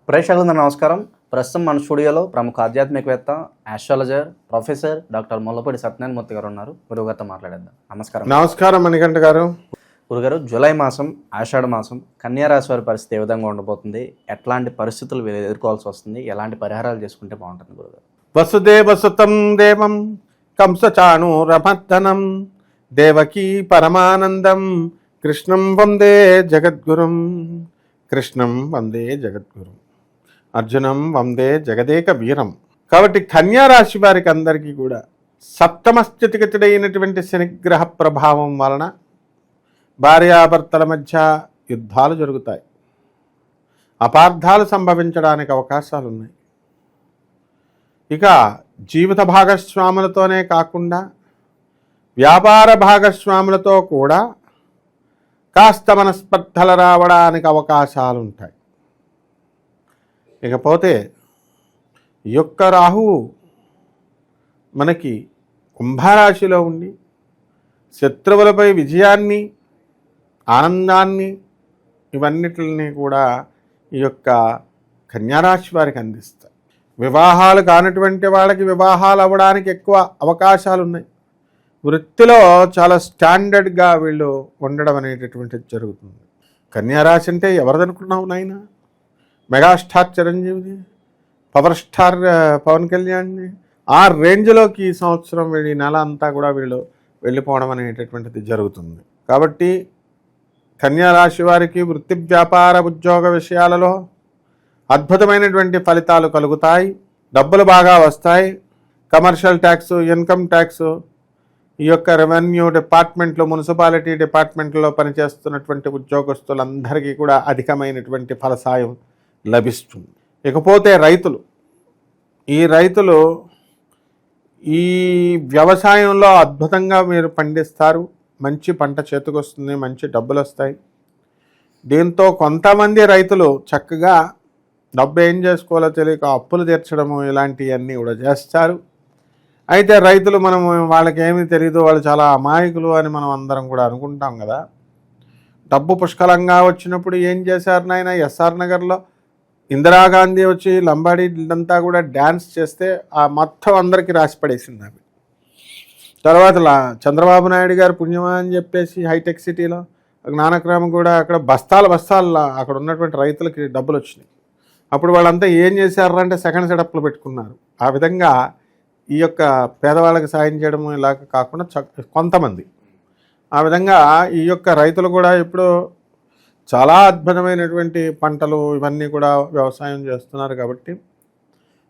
ప్రేక్షకులందరూ నమస్కారం. ప్రస్తుతం మన స్టూడియోలో ప్రముఖ ఆధ్యాత్మికవేత్త, astrologer, professor doctor Mullapudi Satyanarayana Murthy గారు ఉన్నారు. గురుగారితో మాట్లాడేద్దాం. నమస్కారం. నమస్కారం మణికంఠ గారు. గురుగారు, జూలై మాసం, ఆషాఢ మాసం, కన్యా రాశి వారి పరిస్థితి ఏ విధంగా ఉండబోతుంది? ఎట్లాంటి పరిస్థితులు ఎదుర్కోవాల్సి వస్తుంది? ఎలాంటి పరిహారాలు చేసుకుంటే బాగుంటుంది గురుగారు? వసుదేవసుతం దేవం కంసచాణూరమర్దనం దేవకీ పరమానందం కృష్ణం వందే జగద్గురుం. కృష్ణం వందే జగద్గురుం, అర్జునం వందే జగదేక వీరం. కాబట్టి కన్యా రాశి వారికి అందరికీ కూడా సప్తమ స్థితిగతుడైనటువంటి శనిగ్రహ ప్రభావం వలన భార్యాభర్తల మధ్య యుద్ధాలు జరుగుతాయి, అపార్థాలు సంభవించడానికి అవకాశాలు ఉన్నాయి. ఇక జీవిత భాగస్వాములతోనే కాకుండా వ్యాపార భాగస్వాములతో కూడా కాస్త మనస్పర్ధలు రావడానికి అవకాశాలు ఉంటాయి. ఇకపోతే ఈ యొక్క రాహువు మనకి కుంభరాశిలో ఉండి శత్రువులపై విజయాన్ని, ఆనందాన్ని ఇవన్నిటిని కూడా ఈ యొక్క కన్యారాశి వారికి అందిస్తాయి. వివాహాలు కానటువంటి వాళ్ళకి వివాహాలు అవ్వడానికి ఎక్కువ అవకాశాలు ఉన్నాయి. వృత్తిలో చాలా స్టాండర్డ్గా వీళ్ళు ఉండడం అనేటటువంటిది జరుగుతుంది. కన్యారాశి అంటే ఎవరిదనుకున్నావు నాయన? మెగాస్టార్ చిరంజీవిది, పవర్ స్టార్ పవన్ కళ్యాణ్ని, ఆ రేంజ్లోకి ఈ సంవత్సరం వీళ్ళు ఈ నెల అంతా కూడా వీళ్ళు వెళ్ళిపోవడం అనేటటువంటిది జరుగుతుంది. కాబట్టి కన్యారాశి వారికి వృత్తి, వ్యాపార, ఉద్యోగ విషయాలలో అద్భుతమైనటువంటి ఫలితాలు కలుగుతాయి. డబ్బులు బాగా వస్తాయి. కమర్షియల్ ట్యాక్స్, ఇన్కమ్ ట్యాక్స్, ఈ యొక్క రెవెన్యూ డిపార్ట్మెంట్లో, మున్సిపాలిటీ డిపార్ట్మెంట్లో పనిచేస్తున్నటువంటి ఉద్యోగస్తులందరికీ కూడా అధికమైనటువంటి ఫలసాయం లభిస్తుంది. ఇకపోతే రైతులు, ఈ రైతులు ఈ వ్యవసాయంలో అద్భుతంగా మీరు పండిస్తారు. మంచి పంట చేతికొస్తుంది, మంచి డబ్బులు వస్తాయి. దీంతో కొంతమంది రైతులు చక్కగా డబ్బు ఏం చేసుకోవాలో తెలియక అప్పులు తీర్చడము ఇలాంటివన్నీ కూడా చేస్తారు. అయితే రైతులు మనము వాళ్ళకి ఏమీ తెలియదు, వాళ్ళు చాలా అమాయకులు అని మనం అందరం కూడా అనుకుంటాం కదా. డబ్బు పుష్కలంగా వచ్చినప్పుడు ఏం చేశారు నాయన? ఎస్ఆర్ నగర్లో ఇందిరాగాంధీ వచ్చి లంబాడీ అంతా కూడా డ్యాన్స్ చేస్తే ఆ మొత్తం అందరికీ రాసి పడేసింది ఆమె. తర్వాత చంద్రబాబు నాయుడు గారు పుణ్యమా అని చెప్పేసి హైటెక్ సిటీలో జ్ఞానక్రమం కూడా అక్కడ బస్తాలు అక్కడ ఉన్నటువంటి రైతులకి డబ్బులు వచ్చినాయి. అప్పుడు వాళ్ళంతా ఏం చేశారంటే సెకండ్ సెటప్లు పెట్టుకున్నారు. ఆ విధంగా ఈ యొక్క పేదవాళ్ళకి సాయం చేయడం ఇలాగ కాకుండా కొంతమంది ఆ విధంగా ఈ యొక్క రైతులు కూడా ఇప్పుడు చాలా అద్భుతమైనటువంటి పంటలు ఇవన్నీ కూడా వ్యవసాయం చేస్తున్నారు. కాబట్టి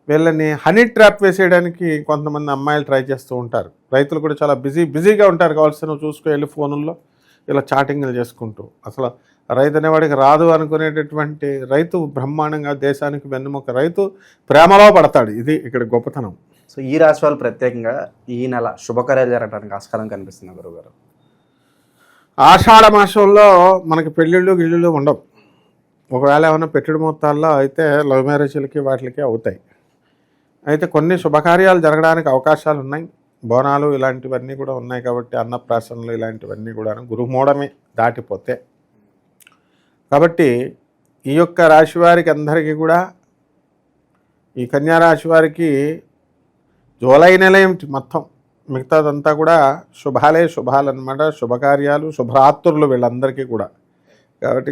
వీళ్ళని హనీ ట్రాప్ వేసేయడానికి కొంతమంది అమ్మాయిలు ట్రై చేస్తూ ఉంటారు. రైతులు కూడా చాలా బిజీగా ఉంటారు. కావాల్సిన చూసుకు వెళ్ళి ఫోనుల్లో ఇలా చాటింగ్లు చేసుకుంటూ, అసలు రైతు అనేవాడికి రాదు అనుకునేటటువంటి రైతు బ్రహ్మాండంగా దేశానికి వెన్నుముక. రైతు ప్రేమలో పడతాడు. ఇది ఇక్కడ గొప్పతనం. సో ఈ రాశి వాళ్ళు ప్రత్యేకంగా ఈ నెల శుభకార్యాలు జరగడానికి ఆస్కారం కనిపిస్తుంది గురుగారు. ఆషాఢ మాసంలో మనకి పెళ్ళిళ్ళు గిళ్ళిళ్ళు ఉండవు. ఒకవేళ ఏమైనా పెట్టుడు మొత్తాల్లో అయితే లవ్ మ్యారేజ్లకి వాటికి అవుతాయి. అయితే కొన్ని శుభకార్యాలు జరగడానికి అవకాశాలు ఉన్నాయి. బోనాలు ఇలాంటివన్నీ కూడా ఉన్నాయి. కాబట్టి అన్నప్రాసనలు ఇలాంటివన్నీ కూడా గురుమూఢమే దాటిపోతే. కాబట్టి ఈ యొక్క రాశి వారికి అందరికీ కూడా, ఈ కన్యారాశి వారికి జూలై నెల ఏమిటి మొత్తం మిగతాదంతా కూడా శుభాలు అన్నమాట. శుభకార్యాలు, శుభరాత్రులు వీళ్ళందరికీ కూడా. కాబట్టి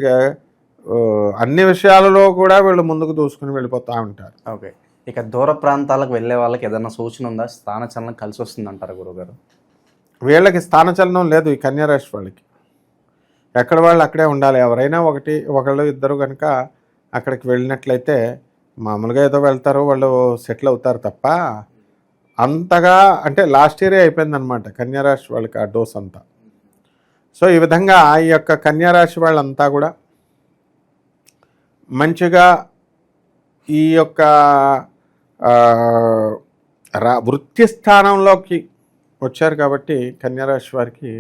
అన్ని విషయాలలో కూడా వీళ్ళు ముందుకు దూసుకుని వెళ్ళిపోతూ ఉంటారు. ఓకే, ఇక దూర ప్రాంతాలకు వెళ్ళే వాళ్ళకి ఏదైనా సూచన ఉందా? స్థానచలనం కలిసి వస్తుంది అంటారు గురుగారు? వీళ్ళకి స్థానచలనం లేదు. ఈ కన్యారాశి వాళ్ళకి ఎక్కడ వాళ్ళు అక్కడే ఉండాలి. ఎవరైనా ఒకళ్ళు ఇద్దరు కనుక అక్కడికి వెళ్ళినట్లయితే మామూలుగా ఏదో వెళ్తారు, వాళ్ళు సెటిల్ అవుతారు తప్ప అంతగా అంటే లాస్ట్ ఇయరే అయిపోయిందనమాట కన్యారాశి వాళ్ళకి ఆ డోస్ అంతా. సో ఈ విధంగా ఈ యొక్క కన్యారాశి వాళ్ళంతా కూడా మంచిగా ఈ యొక్క వృత్తి స్థానంలోకి వచ్చారు. కాబట్టి కన్యారాశి వారికి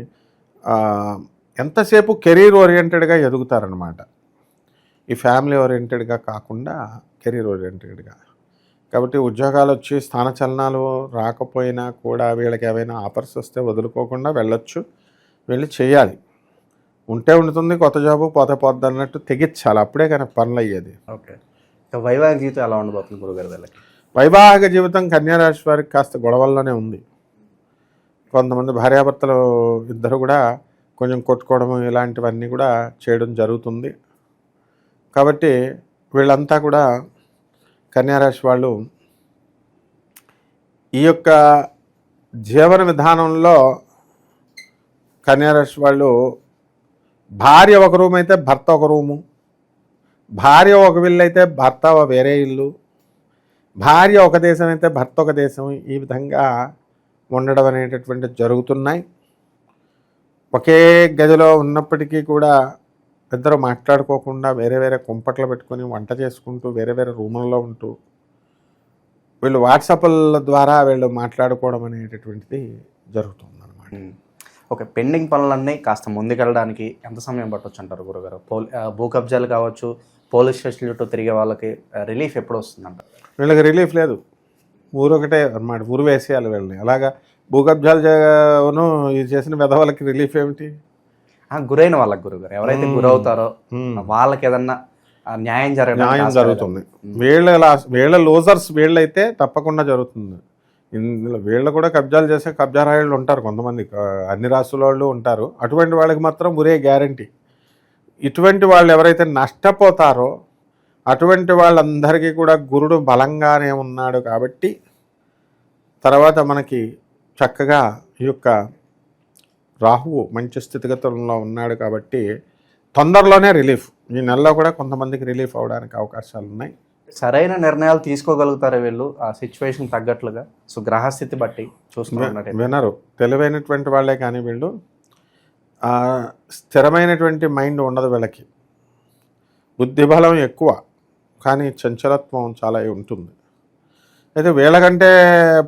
ఎంతసేపు కెరీర్ ఓరియంటెడ్గా ఎదుగుతారనమాట. ఈ ఫ్యామిలీ ఓరియంటెడ్గా కాకుండా కెరీర్ ఓరియంటెడ్గా. కాబట్టి ఉద్యోగాలు వచ్చి స్థానచలనాలు రాకపోయినా కూడా వీళ్ళకి ఏవైనా ఆఫర్స్ వస్తే వదులుకోకుండా వెళ్ళొచ్చు, వెళ్ళి చేయాలి. ఉంటే ఉంటుంది కొత్త జాబు, పోతే పోద్ది అన్నట్టు తెగించాలి. అప్పుడే కానీ పనులు అయ్యేది. ఓకే. ఇక వైవాహిక జీవితం ఎలా ఉండబోతుంది గురుగారు వీళ్ళకి? వైవాహిక జీవితం కన్యారాశి వారికి కాస్త గొడవల్లోనే ఉంది. కొంతమంది భార్యాభర్తలు ఇద్దరు కూడా కొంచెం కొట్టుకోవడం ఇలాంటివన్నీ కూడా చేయడం జరుగుతుంది. కాబట్టి వీళ్ళంతా కూడా కన్యారాశి వాళ్ళు ఈ యొక్క జీవన విధానంలో కన్యారాశి వాళ్ళు భార్య ఒక రూమ్ అయితే భర్త ఒక రూము, భార్య ఒక ఇల్లు అయితే భర్త వేరే ఇల్లు, భార్య ఒక దేశం అయితే భర్త ఒక దేశం, ఈ విధంగా ఉండడం అనేటటువంటి జరుగుతున్నాయి. ఒకే గదిలో ఉన్నప్పటికీ కూడా ఇద్దరు మాట్లాడుకోకుండా వేరే వేరే కుంపట్లు పెట్టుకొని వంట చేసుకుంటూ వేరే వేరే రూముల్లో ఉంటూ వీళ్ళు వాట్సాప్ల ద్వారా వీళ్ళు మాట్లాడుకోవడం అనేటటువంటిది జరుగుతుంది అన్నమాట. ఓకే, పెండింగ్ పనులన్నీ కాస్త ముందుకెళ్ళడానికి ఎంత సమయం పట్టొచ్చు అంటారు గురుగారు? భూ కబ్జాలు కావచ్చు, పోలీస్ స్టేషన్ చుట్టూ తిరిగే వాళ్ళకి రిలీఫ్ ఎప్పుడు వస్తుందంట? వీళ్ళకి రిలీఫ్ లేదు, ఊరు ఒకటే అన్నమాట, ఊరు వేసేయాలి వీళ్ళని. అలాగా భూకబ్జాలను ఇది చేసిన విధవాళ్ళకి రిలీఫ్ ఏమిటి? గురైన వాళ్ళకి గురుగారు, ఎవరైతే గురవుతారో వాళ్ళకి ఏదన్నా న్యాయం జరుగుతుంది. వీళ్ళ లోజర్స్ వీళ్ళైతే తప్పకుండా జరుగుతుంది. ఇందులో వీళ్ళు కూడా కబ్జాలు చేసే కబ్జా రాయుళ్ళు ఉంటారు, కొంతమంది అన్ని రాష్ట్రాల వాళ్ళు ఉంటారు. అటువంటి వాళ్ళకి మాత్రం గురే గ్యారంటీ. ఇటువంటి వాళ్ళు ఎవరైతే నష్టపోతారో అటువంటి వాళ్ళందరికీ కూడా గురుడు బలంగానే ఉన్నాడు. కాబట్టి తర్వాత మనకి చక్కగా ఈ యొక్క రాహువు మంచి స్థితిగతుల్లో ఉన్నాడు కాబట్టి తొందరలోనే రిలీఫ్, ఈ నెలలో కూడా కొంతమందికి రిలీఫ్ అవడానికి అవకాశాలు ఉన్నాయి. సరైన నిర్ణయాలు తీసుకోగలుగుతారు వీళ్ళు ఆ సిచ్యువేషన్ తగ్గట్లుగా? సో గ్రహస్థితి బట్టి చూసుకున్నట్టు వినరు, తెలివైనటువంటి వాళ్ళే కానీ వీళ్ళు స్థిరమైనటువంటి మైండ్ ఉండదు వీళ్ళకి. బుద్ధిబలం ఎక్కువ కానీ చంచలత్వం చాలా ఉంటుంది. అయితే వీళ్ళకంటే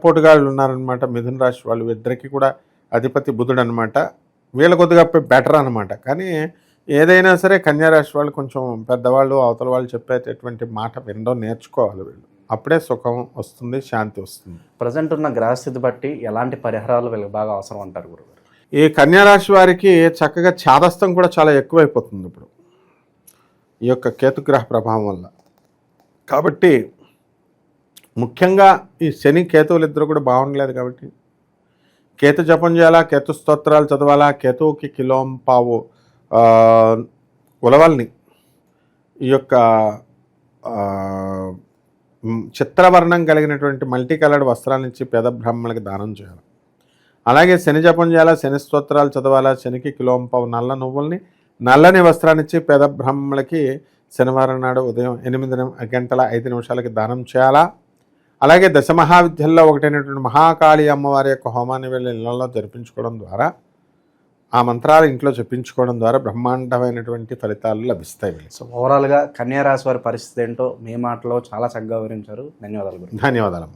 పోటుగాళ్ళు ఉన్నారనమాట మిథున రాశి వాళ్ళు. ఇద్దరికి కూడా అధిపతి బుధుడు అనమాట. వీళ్ళ కొద్దిగా బెటర్ అనమాట. కానీ ఏదైనా సరే కన్యారాశి వాళ్ళు కొంచెం పెద్దవాళ్ళు అవతల వాళ్ళు చెప్పేటటువంటి మాట వినడం నేర్చుకోవాలి వీళ్ళు. అప్పుడే సుఖం వస్తుంది, శాంతి వస్తుంది. ప్రజెంట్ ఉన్న గ్రహస్థితి బట్టి ఎలాంటి పరిహారాలు వీళ్ళకి బాగా అవసరం అంటారు గురుగారు? ఈ కన్యారాశి వారికి చక్కగా ఛాదస్థం కూడా చాలా ఎక్కువైపోతుంది ఇప్పుడు ఈ యొక్క కేతుగ్రహ ప్రభావం వల్ల. కాబట్టి ముఖ్యంగా ఈ శని కేతువులు ఇద్దరు కూడా బాగుండలేదు. కాబట్టి కేతు జపం చేయాలా, కేతు స్తోత్రాలు చదవాలా, కేతువుకి కిలోంపావు ఉలవల్ని ఈ యొక్క చిత్రవర్ణం కలిగినటువంటి మల్టీ కలర్డ్ వస్త్రాలనిచ్చి పేద బ్రాహ్మణులకి దానం చేయాలి. అలాగే శని జపం చేయాలా, శని స్తోత్రాలు చదవాలా, శనికి కిలోంపావు నల్ల నువ్వుల్ని నల్లని వస్త్రాన్నిచ్చి పేద బ్రాహ్మణులకి శనివారం నాడు ఉదయం 8:05 దానం చేయాలా. అలాగే దశమహావిద్యల్లో ఒకటైనటువంటి మహాకాళి అమ్మవారి యొక్క హోమాన్ని వీళ్ళ ఇళ్లలో జరిపించుకోవడం ద్వారా, ఆ మంత్రాలు ఇంట్లో చెప్పించుకోవడం ద్వారా బ్రహ్మాండమైనటువంటి ఫలితాలు లభిస్తాయి. సో ఓవరాల్గా కన్యారాశి వారి పరిస్థితి ఏంటో మీ మాటలో చాలా చక్కగా వివరించారు. ధన్యవాదాలు. ధన్యవాదాలు.